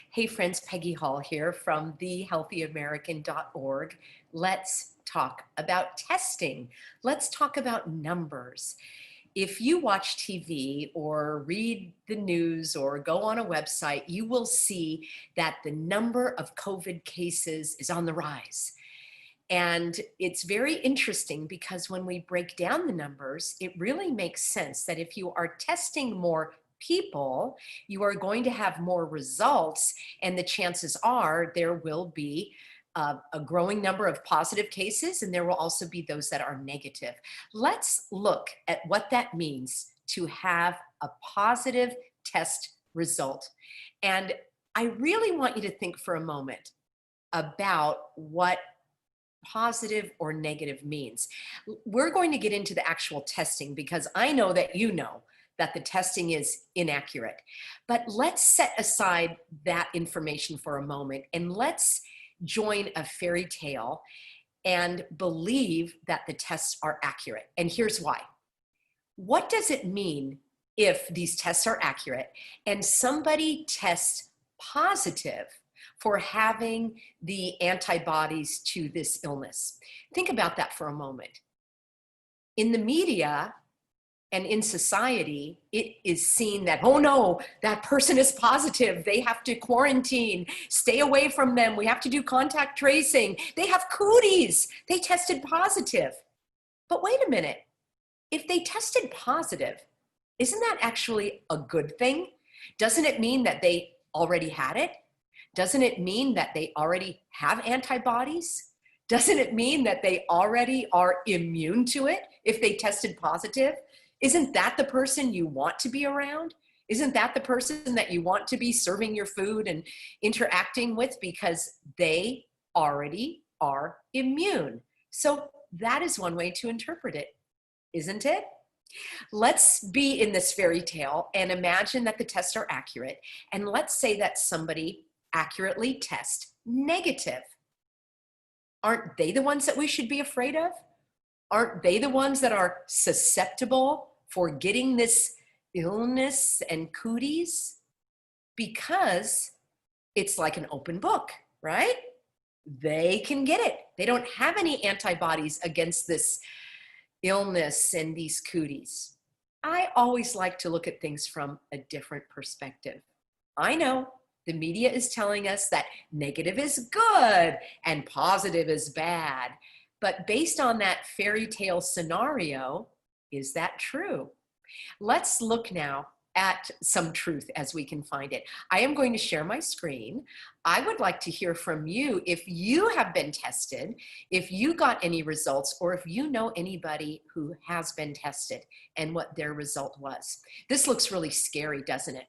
Hey friends, Peggy Hall here from thehealthyamerican.org. Let's talk about testing. Let's talk about numbers. If you watch TV or read the news or go on a website, you will see that the number of COVID cases is on the rise. And it's very interesting because when we break down the numbers, it really makes sense that if you are testing more people, you are going to have more results, and the chances are there will be a growing number of positive cases, and there will also be those that are negative. Let's look at what that means to have a positive test result. And I really want you to think for a moment about what positive or negative means. We're going to get into the actual testing because I know that you know that the testing is inaccurate. But let's set aside that information for a moment and let's join a fairy tale and believe that the tests are accurate. And here's why. What does it mean if these tests are accurate and somebody tests positive for having the antibodies to this illness? Think about that for a moment. In the media and in society, it is seen that, oh no, that person is positive. They have to quarantine, stay away from them. We have to do contact tracing. They have cooties. They tested positive. But wait a minute. If they tested positive, isn't that actually a good thing? Doesn't it mean that they already had it? Doesn't it mean that they already have antibodies? Doesn't it mean that they already are immune to it if they tested positive? Isn't that the person you want to be around? Isn't that the person that you want to be serving your food and interacting with because they already are immune? So that is one way to interpret it, isn't it? Let's be in this fairy tale and imagine that the tests are accurate. And let's say that somebody accurately tests negative. Aren't they the ones that we should be afraid of? Aren't they the ones that are susceptible for getting this illness and cooties? Because it's like an open book, right? They can get it. They don't have any antibodies against this illness and these cooties. I always like to look at things from a different perspective. I know the media is telling us that negative is good and positive is bad. But based on that fairy tale scenario, is that true? Let's look now at some truth as we can find it. I am going to share my screen. I would like to hear from you if you have been tested, if you got any results, or if you know anybody who has been tested and what their result was. This looks really scary, doesn't it?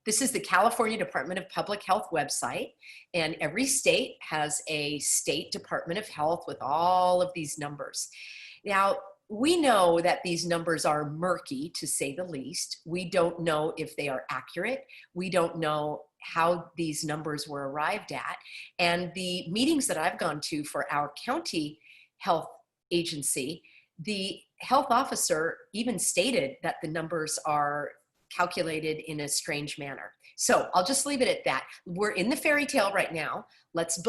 This is the California Department of Public Health website, and every state has a state Department of Health with all of these numbers. Now, we know that these numbers are murky, to say the least. We don't know if they are accurate. We don't know how these numbers were arrived at. And the meetings that I've gone to for our county health agency, the health officer even stated that the numbers are calculated in a strange manner. So I'll just leave it at that. We're in the fairy tale right now. Let's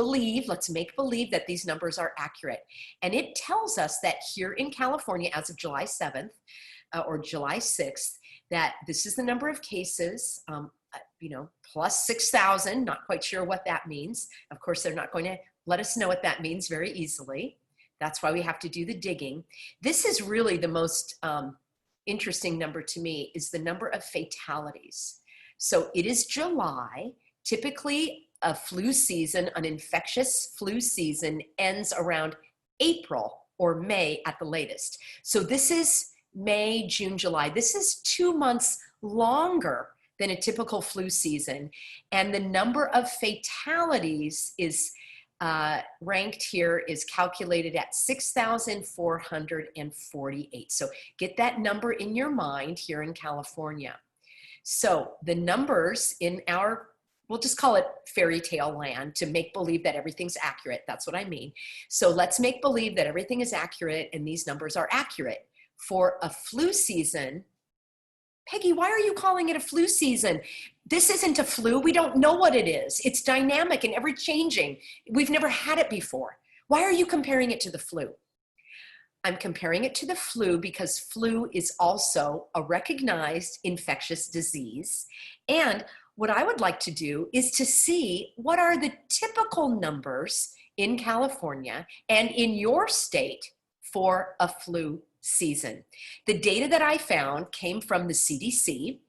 make believe that these numbers are accurate. And it tells us that here in California, as of July 7th or July 6th, that this is the number of cases, plus 6,000, not quite sure what that means. Of course, they're not going to let us know what that means very easily. That's why we have to do the digging. This is really the most interesting number to me, is the number of fatalities. So it is July. Typically a flu season, an infectious flu season, ends around April or May at the latest. So this is May, June, July. This is 2 months longer than a typical flu season. And the number of fatalities is ranked here, is calculated at 6,448. So get that number in your mind here in California. So the numbers in our, we'll just call it fairy tale land to make believe that everything's accurate. That's what I mean. So let's make believe that everything is accurate and these numbers are accurate. For a flu season, Peggy, why are you calling it a flu season? This isn't a flu. We don't know what it is. It's dynamic and ever changing. We've never had it before. Why are you comparing it to the flu? I'm comparing it to the flu because flu is also a recognized infectious disease. And what I would like to do is to see what are the typical numbers in California and in your state for a flu season. The data that I found came from the CDC.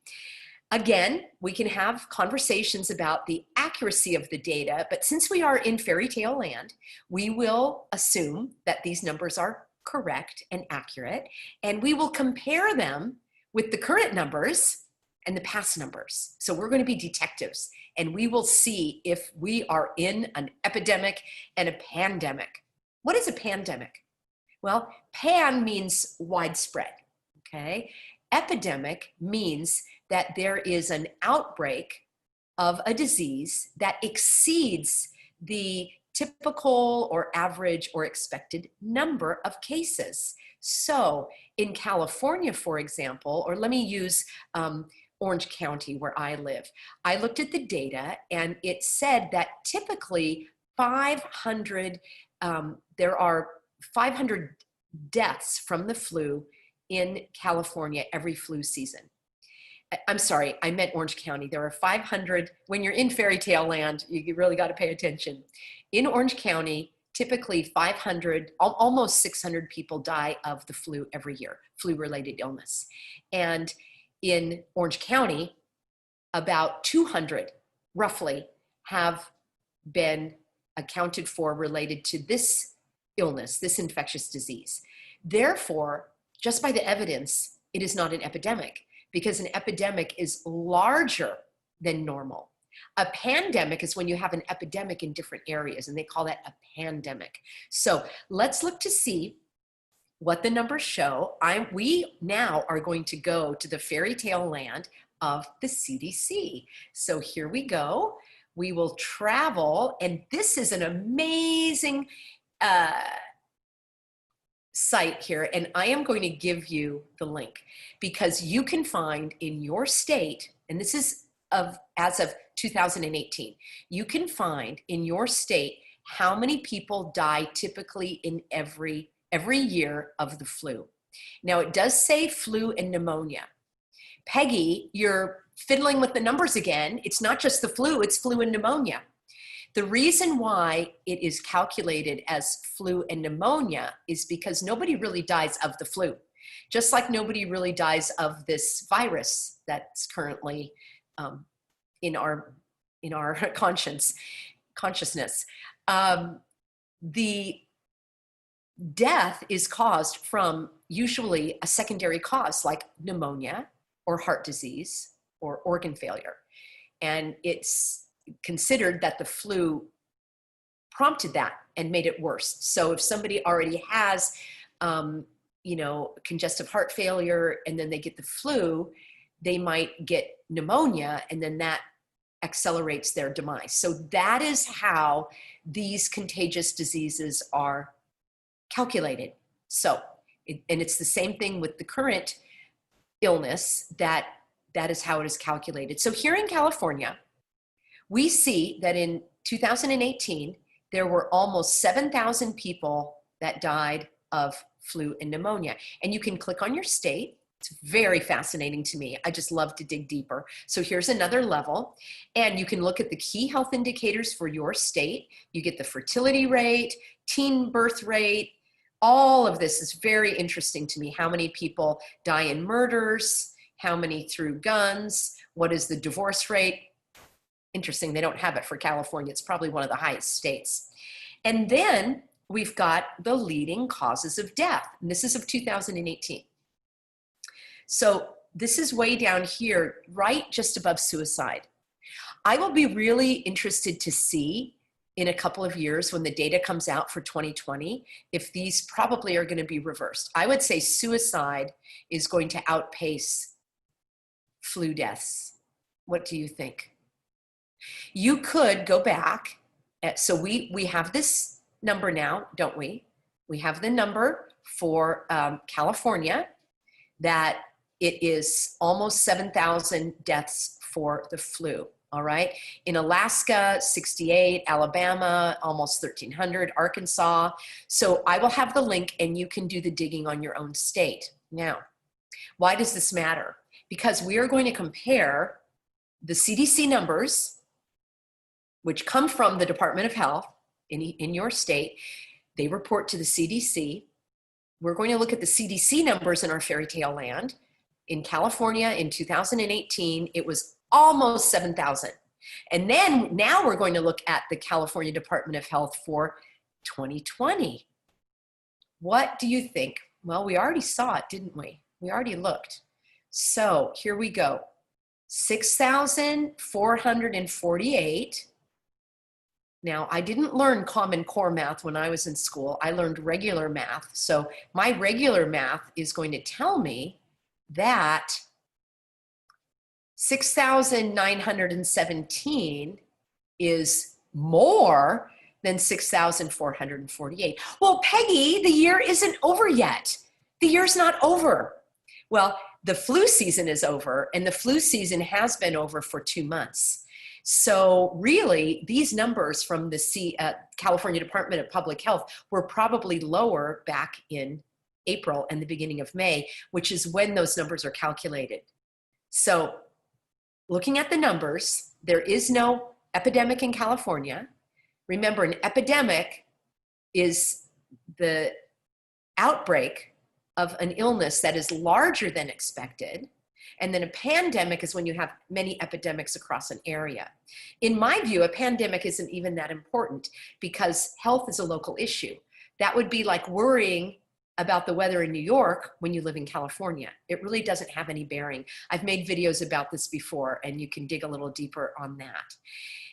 Again, we can have conversations about the accuracy of the data, but since we are in fairy tale land, we will assume that these numbers are correct and accurate, and we will compare them with the current numbers and the past numbers. So we're going to be detectives, and we will see if we are in an epidemic and a pandemic. What is a pandemic? Well, pan means widespread, okay? Epidemic means that there is an outbreak of a disease that exceeds the typical or average or expected number of cases. So in California, for example, or let me use Orange County where I live, I looked at the data and it said that typically there are 500 deaths from the flu in California every flu season. I'm sorry, I meant Orange County. There are 500, when you're in fairy tale land, you really got to pay attention. In Orange County, typically 500, almost 600 people die of the flu every year, flu-related illness. And in Orange County, about 200, roughly, have been accounted for related to this illness, this infectious disease. Therefore, just by the evidence, it is not an epidemic, because an epidemic is larger than normal. A pandemic is when you have an epidemic in different areas, and they call that a pandemic. So let's look to see what the numbers show. We now are going to go to the fairy tale land of the CDC. So here we go. We will travel, and this is an amazing site here, and I am going to give you the link because you can find in your state, and this is as of 2018, you can find in your state how many people die typically in every year of the flu. Now it does say flu and pneumonia. Peggy, you're fiddling with the numbers again. It's not just the flu, it's flu and pneumonia. The reason why it is calculated as flu and pneumonia is because nobody really dies of the flu, just like nobody really dies of this virus that's currently in our consciousness. The death is caused from usually a secondary cause like pneumonia or heart disease or organ failure, and it's considered that the flu prompted that and made it worse. So if somebody already has, congestive heart failure and then they get the flu, they might get pneumonia and then that accelerates their demise. So that is how these contagious diseases are calculated. So, and it's the same thing with the current illness, that is how it is calculated. So here in California, we see that in 2018, there were almost 7,000 people that died of flu and pneumonia. And you can click on your state. It's very fascinating to me. I just love to dig deeper. So here's another level. And you can look at the key health indicators for your state. You get the fertility rate, teen birth rate. All of this is very interesting to me. How many people die in murders? How many through guns? What is the divorce rate? Interesting, they don't have it for California. It's probably one of the highest states. And then we've got the leading causes of death. And this is of 2018. So this is way down here, right just above suicide. I will be really interested to see in a couple of years when the data comes out for 2020, if these probably are going to be reversed. I would say suicide is going to outpace flu deaths. What do you think? You could go back. So we have this number now, don't we? We have the number for California that it is almost 7,000 deaths for the flu. All right. In Alaska, 68, Alabama, almost 1,300, Arkansas. So I will have the link and you can do the digging on your own state. Now, why does this matter? Because we are going to compare the CDC numbers, which come from the Department of Health in your state. They report to the CDC. We're going to look at the CDC numbers in our fairy tale land. In California in 2018, it was almost 7,000. And then now we're going to look at the California Department of Health for 2020. What do you think? Well, we already saw it, didn't we? We already looked. So here we go. 6,448. Now, I didn't learn Common Core math when I was in school. I learned regular math. So my regular math is going to tell me that 6,917 is more than 6,448. Well, Peggy, the year isn't over yet. The year's not over. Well, the flu season is over, and the flu season has been over for 2 months. So really, these numbers from the California Department of Public Health were probably lower back in April and the beginning of May, which is when those numbers are calculated. So looking at the numbers, there is no epidemic in California. Remember, an epidemic is the outbreak of an illness that is larger than expected. And then a pandemic is when you have many epidemics across an area. In my view, a pandemic isn't even that important because health is a local issue. That would be like worrying about the weather in New York when you live in California. It really doesn't have any bearing. I've made videos about this before, and you can dig a little deeper on that.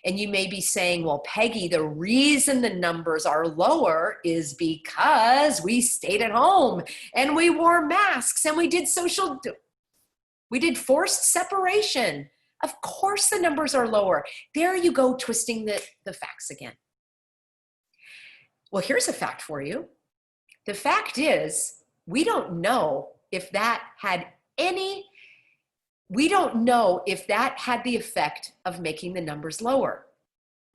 And you may be saying, well, Peggy, the reason the numbers are lower is because we stayed at home and we wore masks and we did forced separation. Of course the numbers are lower. There you go, twisting the facts again. Well, here's a fact for you. The fact is, we don't know if that had the effect of making the numbers lower.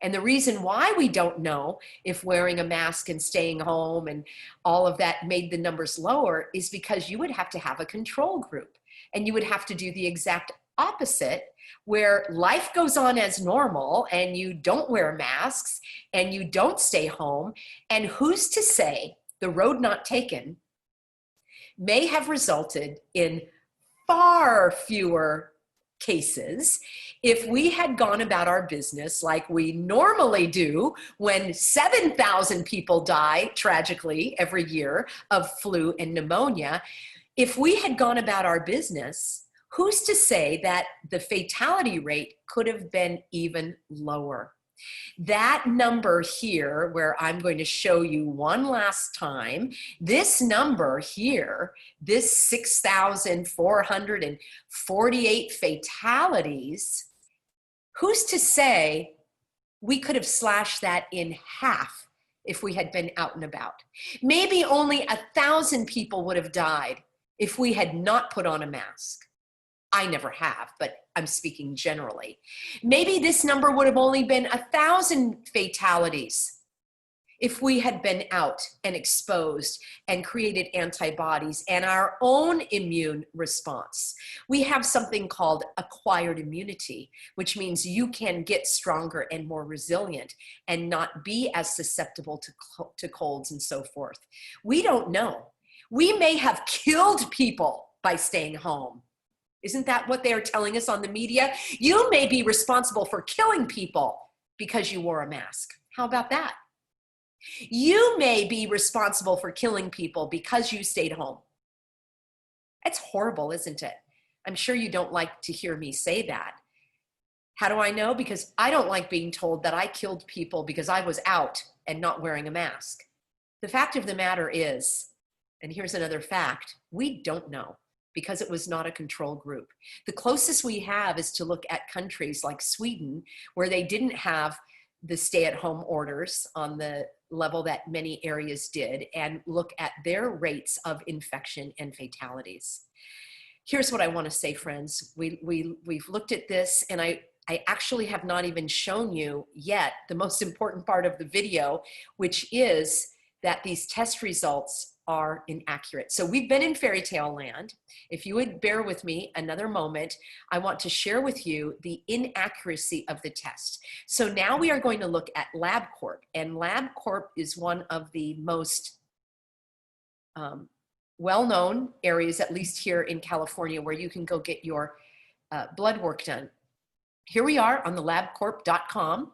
And the reason why we don't know if wearing a mask and staying home and all of that made the numbers lower is because you would have to have a control group. And you would have to do the exact opposite, where life goes on as normal and you don't wear masks and you don't stay home. And who's to say the road not taken may have resulted in far fewer cases if we had gone about our business like we normally do when 7,000 people die tragically every year of flu and pneumonia. If we had gone about our business, who's to say that the fatality rate could have been even lower? That number here, where I'm going to show you one last time, this number here, this 6,448 fatalities, who's to say we could have slashed that in half if we had been out and about? Maybe only 1,000 people would have died if we had not put on a mask. I never have, but I'm speaking generally. Maybe this number would have only been 1,000 fatalities if we had been out and exposed and created antibodies and our own immune response. We have something called acquired immunity, which means you can get stronger and more resilient and not be as susceptible to colds and so forth. We don't know. We may have killed people by staying home. Isn't that what they are telling us on the media? You may be responsible for killing people because you wore a mask. How about that? You may be responsible for killing people because you stayed home. It's horrible, isn't it? I'm sure you don't like to hear me say that. How do I know? Because I don't like being told that I killed people because I was out and not wearing a mask. The fact of the matter is, and here's another fact, we don't know, because it was not a control group. The closest we have is to look at countries like Sweden, where they didn't have the stay-at-home orders on the level that many areas did, and look at their rates of infection and fatalities. Here's what I want to say, friends. We've looked at this, and I actually have not even shown you yet the most important part of the video, which is that these test results are inaccurate. So we've been in fairy tale land. If you would bear with me another moment, I want to share with you the inaccuracy of the test. So now we are going to look at LABCORP, and LABCORP is one of the most well-known areas, at least here in California, where you can go get your blood work done. Here we are on the labcorp.com.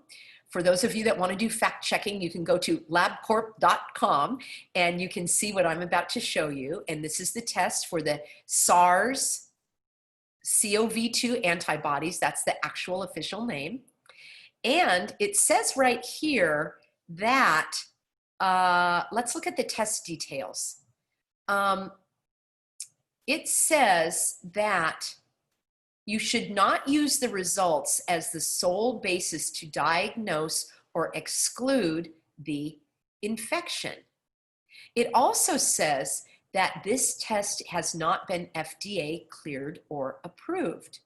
For those of you that want to do fact checking, you can go to labcorp.com and you can see what I'm about to show you. And this is the test for the SARS-CoV-2 antibodies. That's the actual official name. And it says right here that, let's look at the test details. It says that you should not use the results as the sole basis to diagnose or exclude the infection. It also says that this test has not been FDA cleared or approved.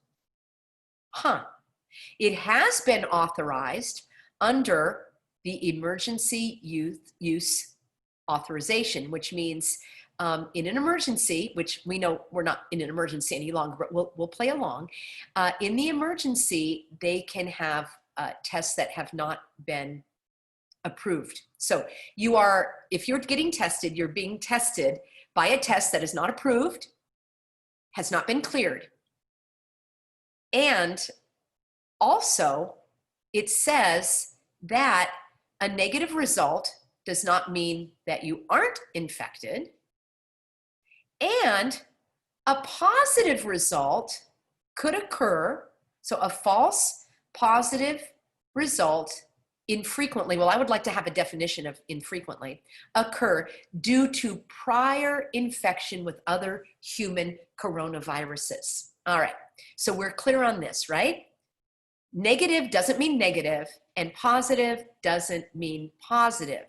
It has been authorized under the emergency use authorization, which means in an emergency, which we know we're not in an emergency any longer, but we'll play along. In the emergency, they can have tests that have not been approved. So if you're getting tested, you're being tested by a test that is not approved, has not been cleared. And also, it says that a negative result does not mean that you aren't infected. And a positive result could occur, so a false positive result infrequently, well, I would like to have a definition of infrequently, occur due to prior infection with other human coronaviruses. All right, so we're clear on this, right? Negative doesn't mean negative, and positive doesn't mean positive.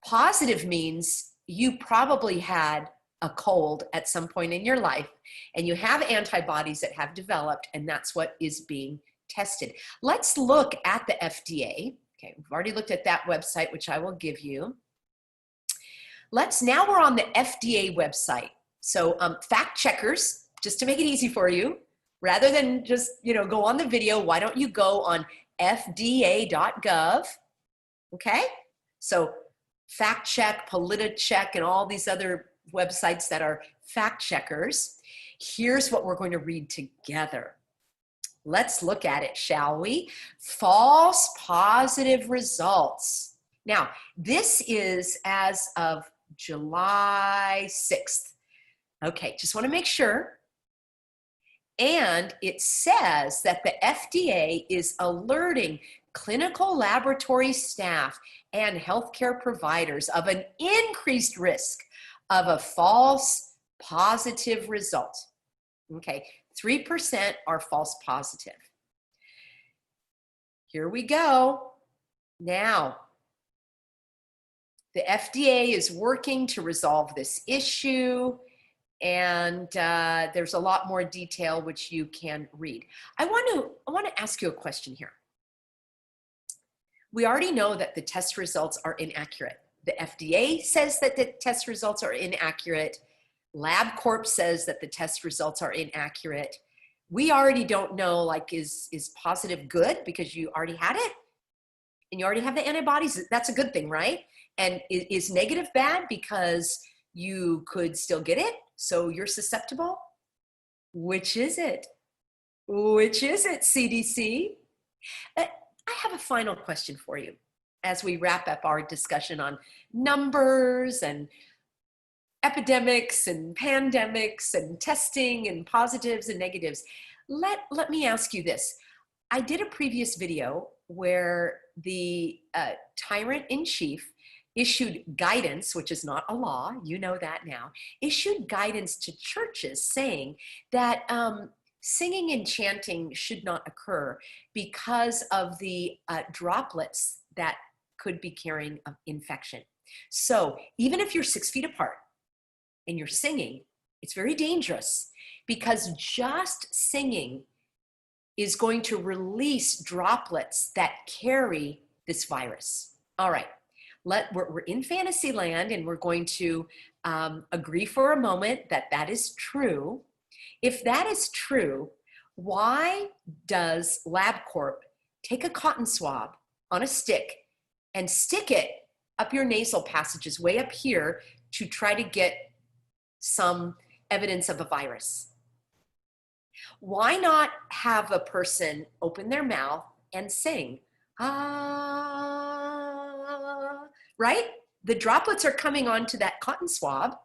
Positive means you probably had a cold at some point in your life, and you have antibodies that have developed, and that's what is being tested. Let's look at the FDA. Okay, we've already looked at that website, which I will give you. Now we're on the FDA website. So fact checkers, just to make it easy for you, rather than just go on the video, why don't you go on fda.gov, okay? So fact check, PolitiCheck, and all these other websites that are fact checkers. Here's what we're going to read together. Let's look at it, shall we? False positive results. Now, this is as of July 6th. Okay, just want to make sure. And it says that the FDA is alerting clinical laboratory staff and healthcare providers of an increased risk of a false positive result. Okay, 3% are false positive. Here we go. Now, the FDA is working to resolve this issue, and there's a lot more detail which you can read. I want to ask you a question here. We already know that the test results are inaccurate. The FDA says that the test results are inaccurate. LabCorp says that the test results are inaccurate. We already don't know, like, is positive good because you already had it and you already have the antibodies? That's a good thing, right? And is negative bad because you could still get it, so you're susceptible? Which is it? Which is it, CDC? I have a final question for you as we wrap up our discussion on numbers and epidemics and pandemics and testing and positives and negatives. Let me ask you this. I did a previous video where the tyrant-in-chief issued guidance, which is not a law, you know that now, issued guidance to churches saying that singing and chanting should not occur because of the droplets that could be carrying infection. So even if you're 6 feet apart and you're singing, It's very dangerous because just singing is going to release droplets that carry this virus. All right, we're in fantasy land, and we're going to agree for a moment that that is true. If that is true, why does LabCorp take a cotton swab on a stick and stick it up your nasal passages way up here to try to get some evidence of a virus? Why not have a person open their mouth and sing? Ah, right? The droplets are coming onto that cotton swab.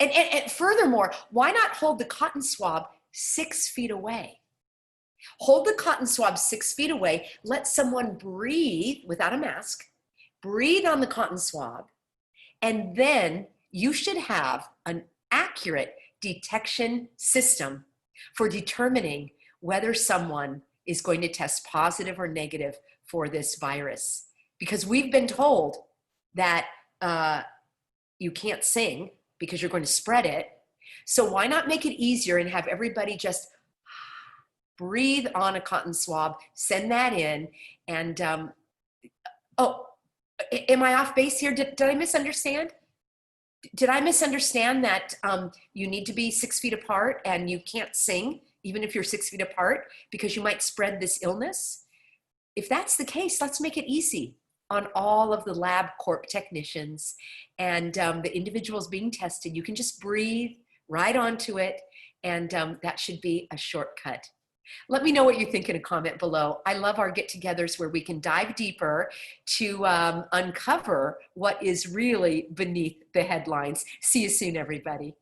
And furthermore, why not hold the cotton swab 6 feet away? Hold the cotton swab 6 feet away, let someone breathe without a mask, breathe on the cotton swab, and then you should have an accurate detection system for determining whether someone is going to test positive or negative for this virus. Because we've been told that you can't sing because you're going to spread it. So why not make it easier and have everybody just breathe on a cotton swab, send that in, and oh, am I off base here? Did I misunderstand? Did I misunderstand that you need to be 6 feet apart and you can't sing even if you're 6 feet apart because you might spread this illness? If that's the case, let's make it easy on all of the LabCorp technicians and the individuals being tested. You can just breathe right onto it, and that should be a shortcut. Let me know what you think in a comment below. I love our get-togethers where we can dive deeper to uncover what is really beneath the headlines. See you soon, everybody.